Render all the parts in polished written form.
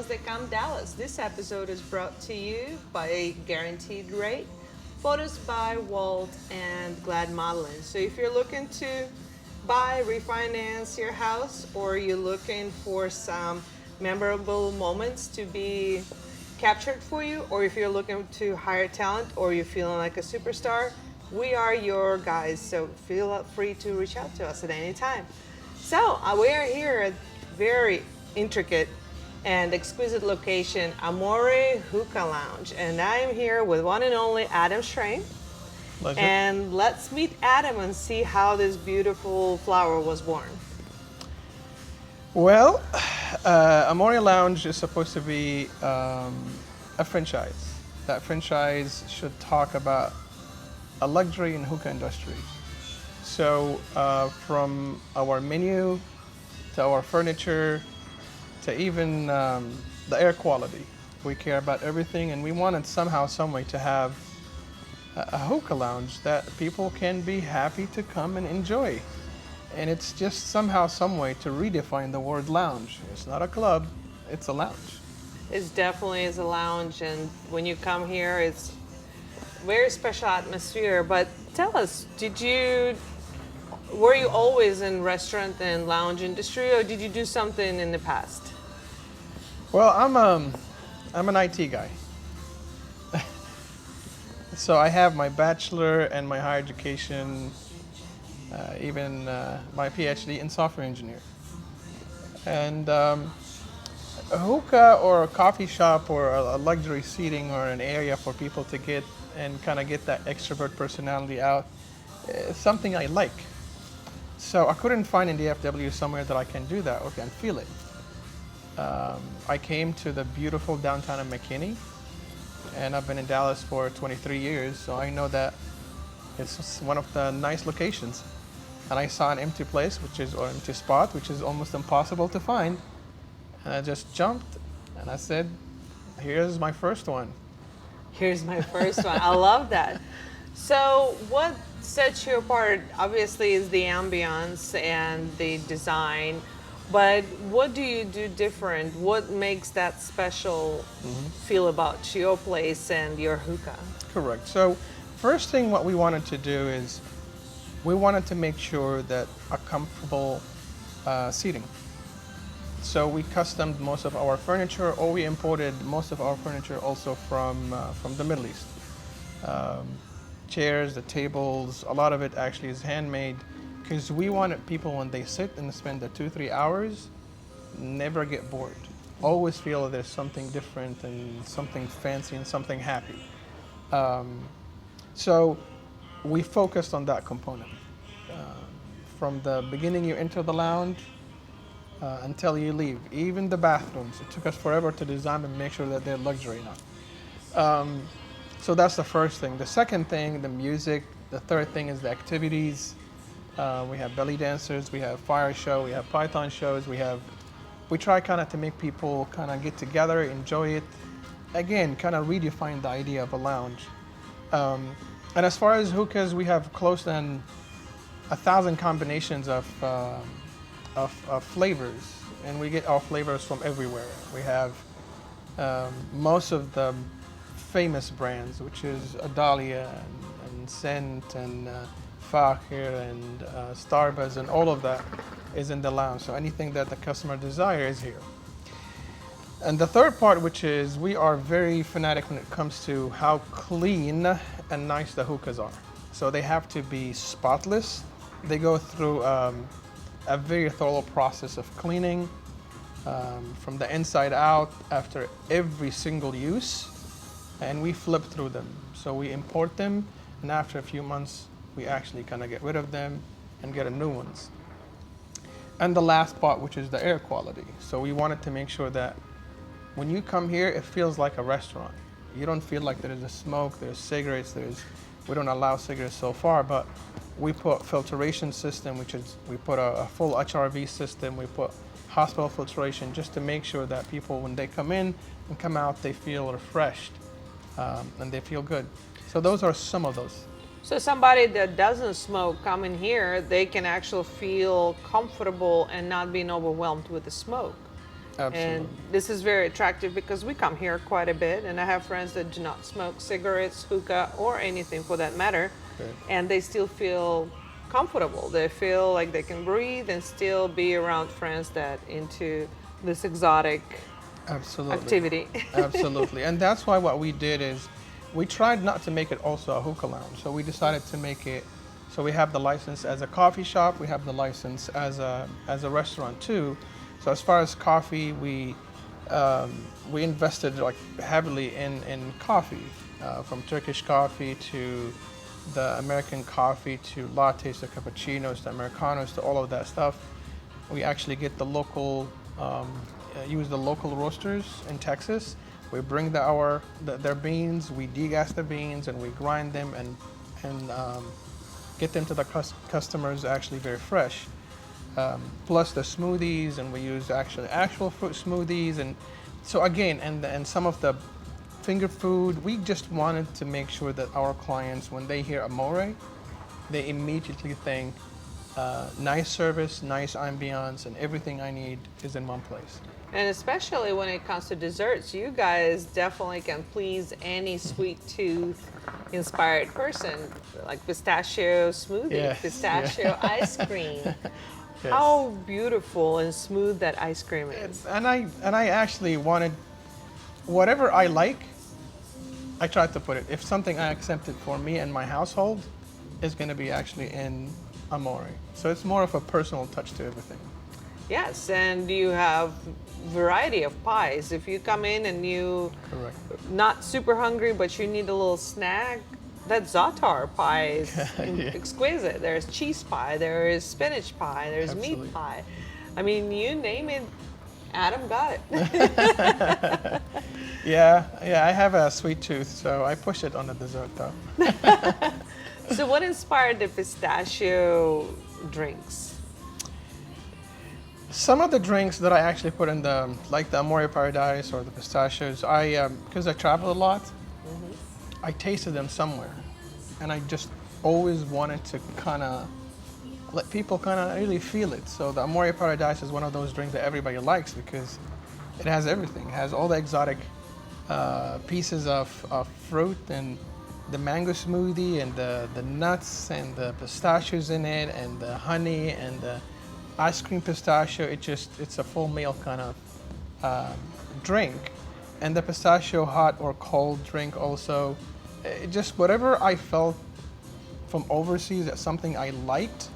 Decadent Dallas. This episode is brought to you by Guaranteed Rate, photos by Walt and Glad Modeling. So if you're looking to buy, refinance your house, or you're looking for some memorable moments to be captured for you, or if you're looking to hire talent, or you're feeling like a superstar, we are your guys. So feel free to reach out to us at any time. So we are here at very intricate and exquisite location, Amore Hookah Lounge, and I am here with one and only Adam Schrain. Pleasure. And let's meet Adam and see how this beautiful flower was born. Well, Amore Lounge is supposed to be a franchise. That franchise should talk about a luxury and hookah industry. So from our menu to our furniture to even the air quality, we care about everything, and we wanted somehow, some way to have a hookah lounge that people can be happy to come and enjoy. And it's just somehow, some way to redefine the word lounge. It's not a club, it's a lounge. It definitely is a lounge, and when you come here, it's very special atmosphere. But tell us, were you always in restaurant and lounge industry, or did you do something in the past? Well, I'm an IT guy. So I have my bachelor and my higher education, even my PhD in software engineer. And a hookah or a coffee shop or a luxury seating or an area for people to get and kind of get that extrovert personality out is something I like. So I couldn't find in DFW somewhere that I can do that or can feel it. I came to the beautiful downtown of McKinney, and I've been in Dallas for 23 years, so I know that it's one of the nice locations. And I saw an empty place, or empty spot, which is almost impossible to find. And I just jumped, and I said, here's my first one. Here's my first one. I love that. So what sets you apart, obviously, is the ambiance and the design. But what do you do different? What makes that special feel about your place and your hookah? Correct. So first thing what we wanted to do is we wanted to make sure that a comfortable seating. So we customed most of our furniture, or we imported most of our furniture also from the Middle East. Chairs, the tables, a lot of it actually is handmade, because we wanted people, when they sit and spend the 2-3 hours, never get bored. Always feel there's something different and something fancy and something happy. So we focused on that component. From the beginning you enter the lounge until you leave. Even the bathrooms, it took us forever to design and make sure that they're luxury enough. So that's the first thing. The second thing, the music. The third thing is the activities. We have belly dancers, we have fire show, we have python shows, we try kind of to make people kind of get together, enjoy it. Again, kind of redefine the idea of a lounge. And as far as hookahs, we have close than 1,000 combinations of flavors, and we get our flavors from everywhere. We have most of the famous brands, which is Adalia and Scent and Fakir and Starbuzz, and all of that is in the lounge. So anything that the customer desires is here. And the third part, which is we are very fanatic when it comes to how clean and nice the hookahs are. So they have to be spotless. They go through a very thorough process of cleaning from the inside out after every single use, and we flip through them. So we import them, and after a few months, we actually kind of get rid of them and get a new ones. And the last part, which is the air quality. So we wanted to make sure that when you come here, it feels like a restaurant. You don't feel like there is a smoke, there's cigarettes, we don't allow cigarettes so far, but we put filtration system, which is, we put a full HRV system, we put hospital filtration, just to make sure that people, when they come in and come out, they feel refreshed and they feel good. So those are some of those. So somebody that doesn't smoke coming here, they can actually feel comfortable and not being overwhelmed with the smoke. Absolutely. And this is very attractive because we come here quite a bit, and I have friends that do not smoke cigarettes, hookah, or anything for that matter, Okay. and they still feel comfortable. They feel like they can breathe and still be around friends that into this exotic Absolutely. activity. Absolutely. And that's why what we did is we tried not to make it also a hookah lounge. So we decided to make it so we have the license as a coffee shop, we have the license as a restaurant too. So as far as coffee, we invested like heavily in coffee, from Turkish coffee to the American coffee to lattes to cappuccinos to Americanos to all of that stuff. We actually get the local, use the local roasters in Texas. We bring their beans, we degas the beans, and we grind them and get them to the customers actually very fresh. Plus the smoothies, and we use actual fruit smoothies, and so again, and some of the finger food. We just wanted to make sure that our clients, when they hear Amore, they immediately think nice service, nice ambiance, and everything I need is in one place. And especially when it comes to desserts, you guys definitely can please any sweet tooth inspired person, like pistachio smoothie, Yes, pistachio ice cream. Yes. How beautiful and smooth that ice cream is. And I actually wanted whatever I like. I tried to put it. If something I accepted for me and my household is going to be actually in Amore. So it's more of a personal touch to everything. Yes, and you have variety of pies. If you come in and you Correct. not super hungry but you need a little snack, that za'atar pie is Yeah. exquisite. There's cheese pie, there is spinach pie, there's Absolutely. meat pie. I mean, you name it, Adam got it. Yeah, I have a sweet tooth, so I push it on the dessert though. So what inspired the pistachio drinks? Some of the drinks that I actually put in like the Amore Paradise or the pistachios, because I travel a lot, I tasted them somewhere, and I just always wanted to kind of let people kind of really feel it. So the Amore Paradise is one of those drinks that everybody likes because it has everything. It has all the exotic pieces of fruit and the mango smoothie and the nuts and the pistachios in it and the honey and the ice cream pistachio. It's a full meal kind of drink. And the pistachio hot or cold drink also. Just whatever I felt from overseas as something I liked,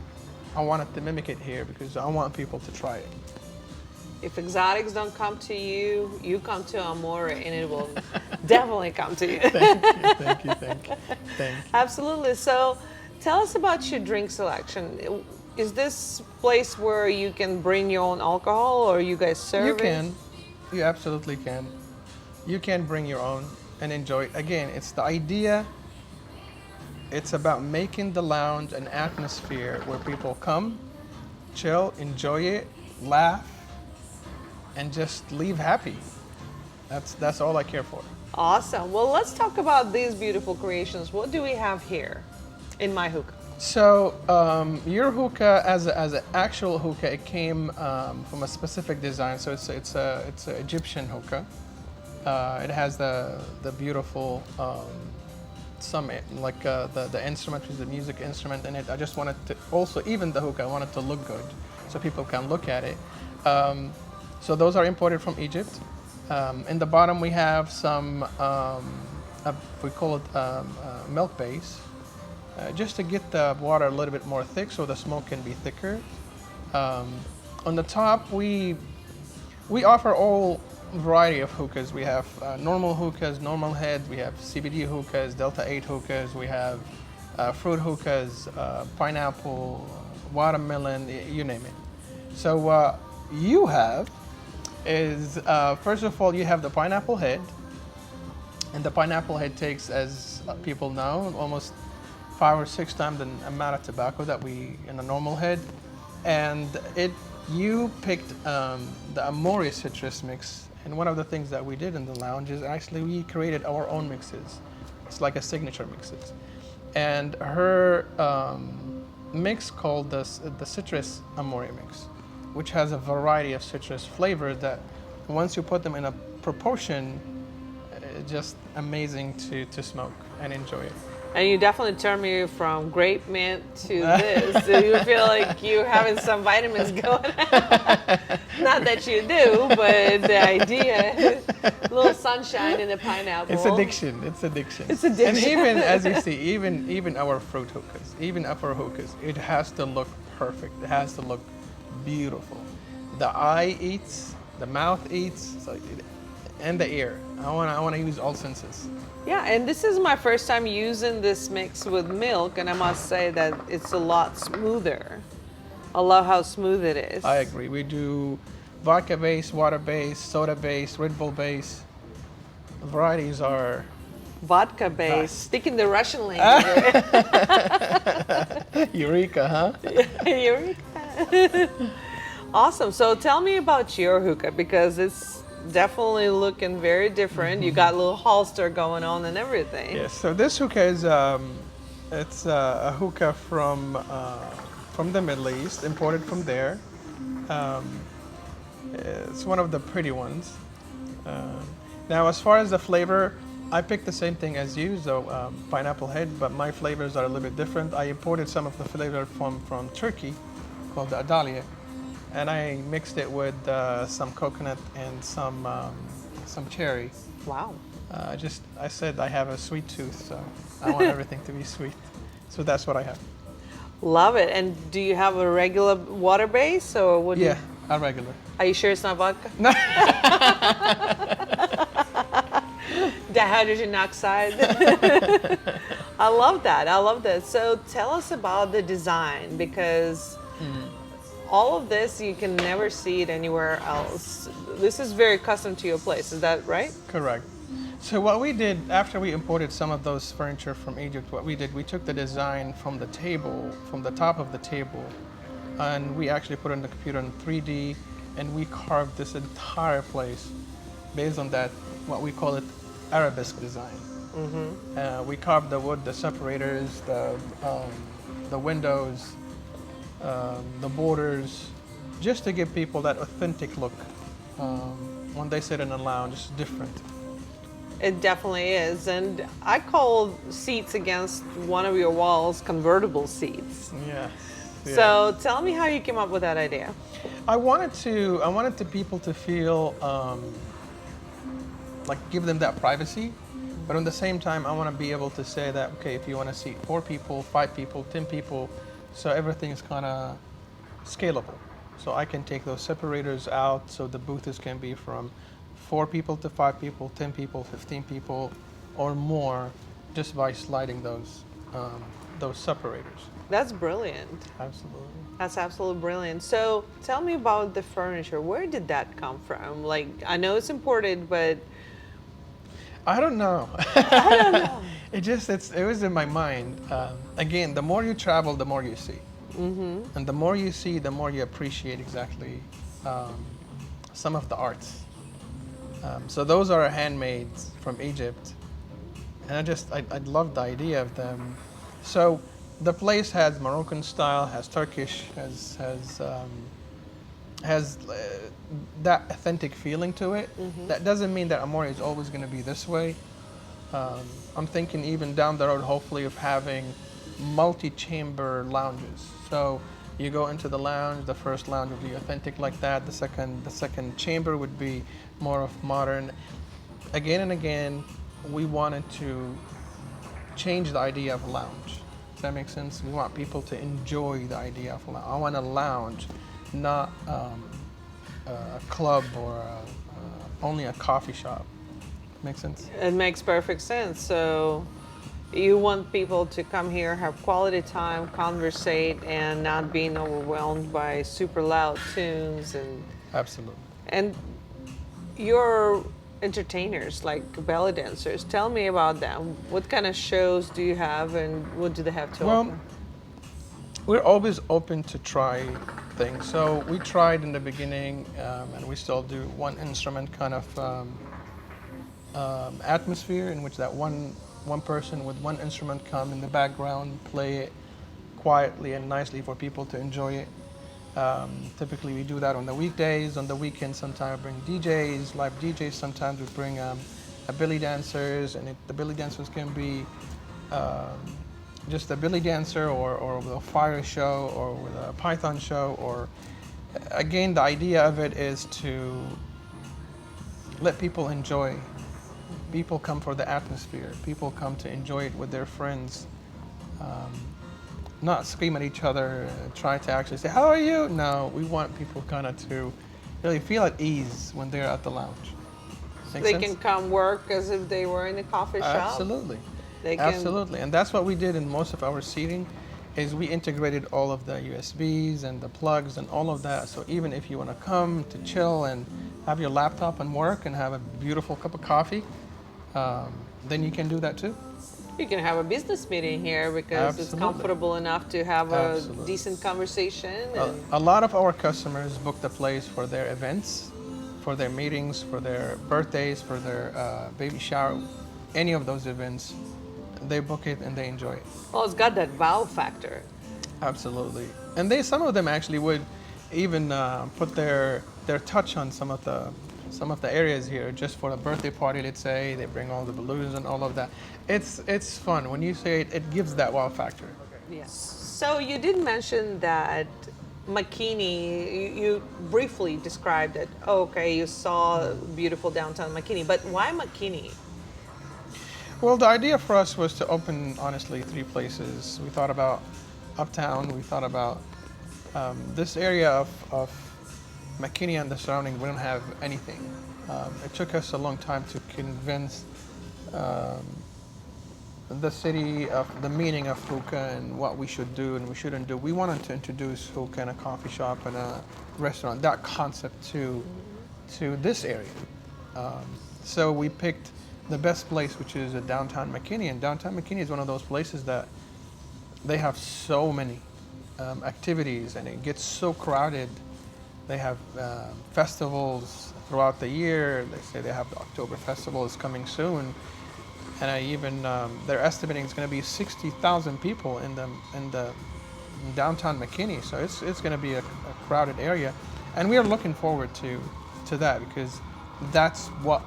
I wanted to mimic it here because I want people to try it. If exotics don't come to you, you come to Amore and it will definitely come to you. Thank you. Absolutely. So tell us about your drink selection. Is this place where you can bring your own alcohol or you guys serve You it? can. You absolutely can. You can bring your own and enjoy it. Again, it's the idea. It's about making the lounge an atmosphere where people come, chill, enjoy it, laugh, and just leave happy. That's all I care for. Awesome. Well, let's talk about these beautiful creations. What do we have here in my hookah? So your hookah, as an actual hookah, it came from a specific design. So it's a Egyptian hookah. It has the beautiful the instrument, which is the music instrument in it. I just wanted to also, even the hookah, I wanted to look good, so people can look at it. So those are imported from Egypt. In the bottom we have some we call it milk base. Just to get the water a little bit more thick so the smoke can be thicker. On the top, we offer all variety of hookahs. We have normal hookahs, normal heads, we have CBD hookahs, Delta 8 hookahs, we have fruit hookahs, pineapple, watermelon, you name it. So what you have is, first of all, you have the pineapple head. And the pineapple head takes, as people know, almost 5 or 6 times the amount of tobacco that we in a normal head, and you picked the Amory citrus mix. And one of the things that we did in the lounge is actually we created our own mixes. It's like a signature mixes, and her mix called the citrus Amory mix, which has a variety of citrus flavors that once you put them in a proportion, just amazing to smoke and enjoy it. And you definitely turned me from grape mint to this. So you feel like you're having some vitamins going on. Not that you do, but the idea, a little sunshine in the pineapple. It's addiction. It's addiction. It's addiction. And even as you see, even our fruit hookahs, even our hookahs, it has to look perfect. It has to look beautiful. The eye eats, the mouth eats, and the ear. I want to use all senses. Yeah, and this is my first time using this mix with milk, and I must say that it's a lot smoother. I love how smooth it is. I agree. We do vodka base, water base, soda base, Red Bull base. The varieties are Vodka base. vast. Speaking the Russian language. Eureka, huh? Eureka. Awesome. So tell me about your hookah, because it's definitely looking very different. You got a little holster going on and everything. Yes. So this hookah is it's a hookah from the Middle East, imported from there. It's one of the pretty ones. Now, as far as the flavor, I picked the same thing as you, so pineapple head, but my flavors are a little bit different. I imported some of the flavor from Turkey, called the Adalia, and I mixed it with some coconut and some cherry. Wow. I said I have a sweet tooth, so I want everything to be sweet. So that's what I have. Love it. And do you have a regular water base, or would Yeah, a regular. Are you sure it's not vodka? No. The hydrogen oxide. I love that. I love that. So tell us about the design, because all of this, you can never see it anywhere else. This is very custom to your place. Is that right? Correct. So what we did after we imported some of those furniture from Egypt, we took the design from the table, from the top of the table, and we actually put it in the computer in 3D, and we carved this entire place based on that, what we call it, arabesque design. We carved the wood, the separators, the windows, the borders, just to give people that authentic look. When they sit in a lounge, it's different. It definitely is. And I call seats against one of your walls convertible seats. Yeah. So tell me how you came up with that idea. I wanted the people to feel like give them that privacy, but at the same time, I want to be able to say that, okay, if you want to seat 4 people, 5 people, 10 people, so everything is kind of scalable. So I can take those separators out, so the booths can be from 4 people to 5 people, 10 people, 15 people, or more, just by sliding those separators. That's brilliant. Absolutely. That's absolutely brilliant. So tell me about the furniture. Where did that come from? Like, I know it's imported, but I don't know. I don't know. It was in my mind. Again, the more you travel, the more you see. And the more you see, the more you appreciate exactly some of the arts. So those are handmade from Egypt. And I love the idea of them. So the place has Moroccan style, has Turkish, has that authentic feeling to it. That doesn't mean that Amory is always going to be this way. I'm thinking even down the road, hopefully, of having multi-chamber lounges. So you go into the lounge, the first lounge would be authentic like that. The second chamber would be more of modern. Again and again, we wanted to change the idea of a lounge. Does that make sense? We want people to enjoy the idea of a lounge. I want a lounge, not a club or only a coffee shop. Make sense? It makes perfect sense. So you want people to come here, have quality time, conversate, and not being overwhelmed by super loud tunes Absolutely. and your entertainers, like belly dancers. Tell me about them. What kind of shows do you have, and what do they have to offer? We're always open to try things. So we tried in the beginning, and we still do, one instrument kind of atmosphere in which that one person with one instrument come in the background, play it quietly and nicely for people to enjoy it. Typically, we do that on the weekdays. On the weekends, sometimes we bring DJs, live DJs. Sometimes we bring a belly dancers, and the belly dancers can be um, just a belly dancer, or with a fire show, or with a python show. Or again, the idea of it is to let people enjoy. People come for the atmosphere. People come to enjoy it with their friends. Um, Not scream at each other, try to actually say, "How are you?" No, we want people kind of to really feel at ease when they're at the lounge. Make They sense? can come work as if they were in a coffee shop. Absolutely. They can, Absolutely. And that's what we did in most of our seating, is we integrated all of the USBs and the plugs and all of that. So even if you want to come to chill and have your laptop and work and have a beautiful cup of coffee, then you can do that too. You can have a business meeting here because it's Absolutely. comfortable enough to have a Absolutely. decent conversation. And A lot of our customers book the place for their events, for their meetings, for their birthdays, for their baby shower, any of those events. They book it and they enjoy it. well, it's got that wow factor. Absolutely. And some of them actually would even put their touch on some of the areas here, just for a birthday party. Let's say they bring all the balloons and all of that. It's fun when you say it. It gives that wow factor. Yes. So you did mention that McKinney, you briefly described it. Okay, you saw beautiful downtown McKinney, but why McKinney? Well, the idea for us was to open, honestly, 3 places. We thought about Uptown. We thought about this area of McKinney and the surrounding. We don't have anything. It took us a long time to convince the city of the meaning of hookah and what we should do and we shouldn't do. We wanted to introduce hookah in a coffee shop and a restaurant, that concept to this area. So we picked the best place, which is downtown McKinney. And downtown McKinney is one of those places that they have so many activities and it gets so crowded. They have festivals throughout the year. They say they have the October Festival is coming soon. And they're estimating it's going to be 60,000 people in downtown McKinney. So it's going to be a crowded area. And we are looking forward to that because that's what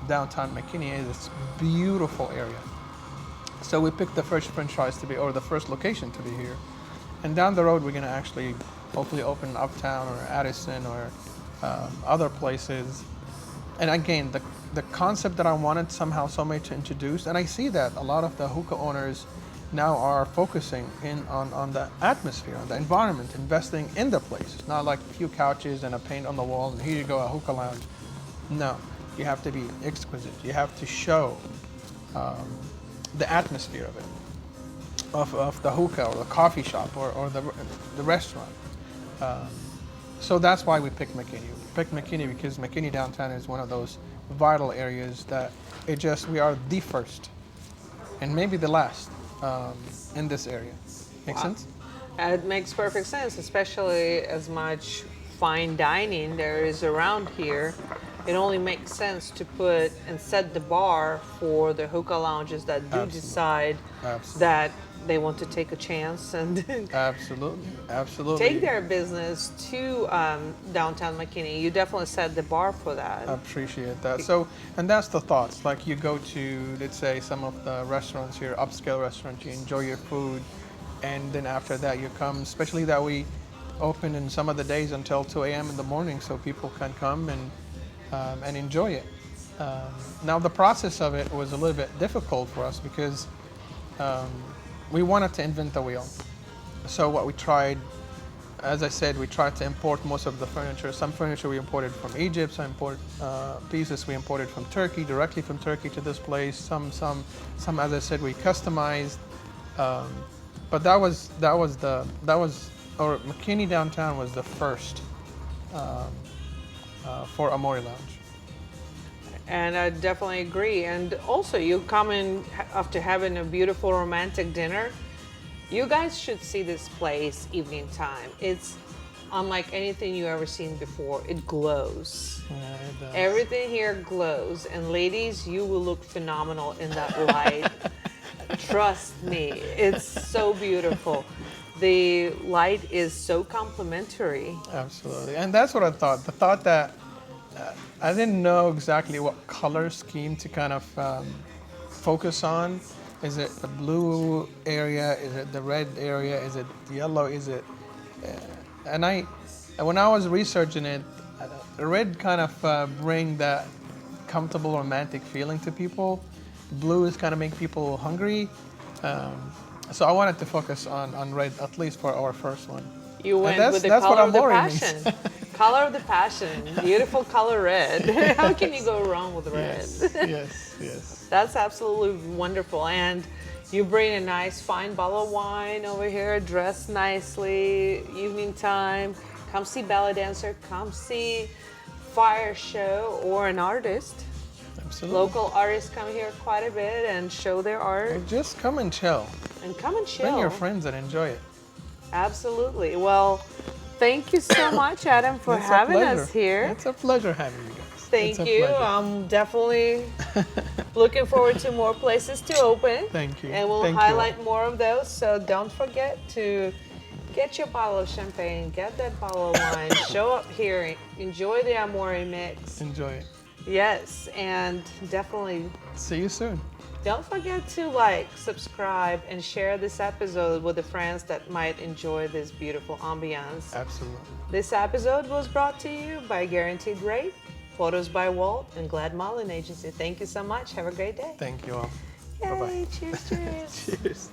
downtown McKinney is. It's a beautiful area. So we picked the first franchise or the first location to be here. And down the road, we're going to actually hopefully open Uptown or Addison or other places. And again, the concept that I wanted somehow somebody to introduce, and I see that a lot of the hookah owners now are focusing in on the atmosphere, on the environment, investing in the place. It's not like a few couches and a paint on the wall and here you go, a hookah lounge. No, you have to be exquisite. You have to show the atmosphere of it, of the hookah or the coffee shop or the restaurant. So that's why we picked McKinney. We picked McKinney because McKinney downtown is one of those vital areas that we are the first and maybe the last in this area. Make sense? It makes perfect sense, especially as much fine dining there is around here. It only makes sense to put and set the bar for the hookah lounges that do Absolutely. decide Absolutely. that they want to take a chance and Absolutely. take their business to downtown McKinney. You definitely set the bar for that. I appreciate that. So, and that's the thoughts. Like you go to, let's say, some of the restaurants here, upscale restaurants, you enjoy your food, and then after that you come, especially that we open in some of the days until 2 a.m. in the morning so people can come and enjoy it. Now the process of it was a little bit difficult for us because we wanted to invent the wheel. So what we tried, as I said, we tried to import most of the furniture. Some furniture we imported from Egypt, some pieces we imported from Turkey, directly from Turkey to this place. Some, as I said, we customized. But McKinney downtown was the first for Amore Lounge. And I definitely agree. And also, you come in after having a beautiful romantic dinner. You guys should see this place evening time. It's unlike anything you've ever seen before. It glows. Yeah, it does. Everything here glows. And ladies, you will look phenomenal in that light. Trust me, it's so beautiful. the light is so complementary. Absolutely. And that's what I thought. The thought that I didn't know exactly what color scheme to kind of focus on. Is it the blue area? Is it the red area? Is it yellow? Is it? And when I was researching it, the red kind of bring that comfortable romantic feeling to people. Blue is kind of make people hungry. So I wanted to focus on red, at least for our first one. You went that's- with the that's what color of the Amory means. passion. Color of the passion. Beautiful color red. How can you go wrong with red? Yes. That's absolutely wonderful. And you bring a nice fine bottle of wine over here, dressed nicely, evening time. Come see belly dancer, come see fire show or an artist. Absolutely. Local artists come here quite a bit and show their art. Or just come and chill. And come and chill. Bring your friends and enjoy it. Absolutely. Well, thank you so much, Adam, for It's a having pleasure. us here. It's a pleasure having you guys. Thank It's a you. pleasure. I'm definitely looking forward to more places to open. Thank you. And we'll Thank you. highlight more of those. So don't forget to get your bottle of champagne, get that bottle of wine, show up here, enjoy the Amory mix. Enjoy it. Yes, and definitely See you soon. don't forget to like, subscribe, and share this episode with the friends that might enjoy this beautiful ambiance. Absolutely. This episode was brought to you by Guaranteed Rate, photos by Walt, and Glad Modeling Agency. Thank you so much. Have a great day. Thank you all. Yay, Bye-bye. cheers, cheers. Cheers.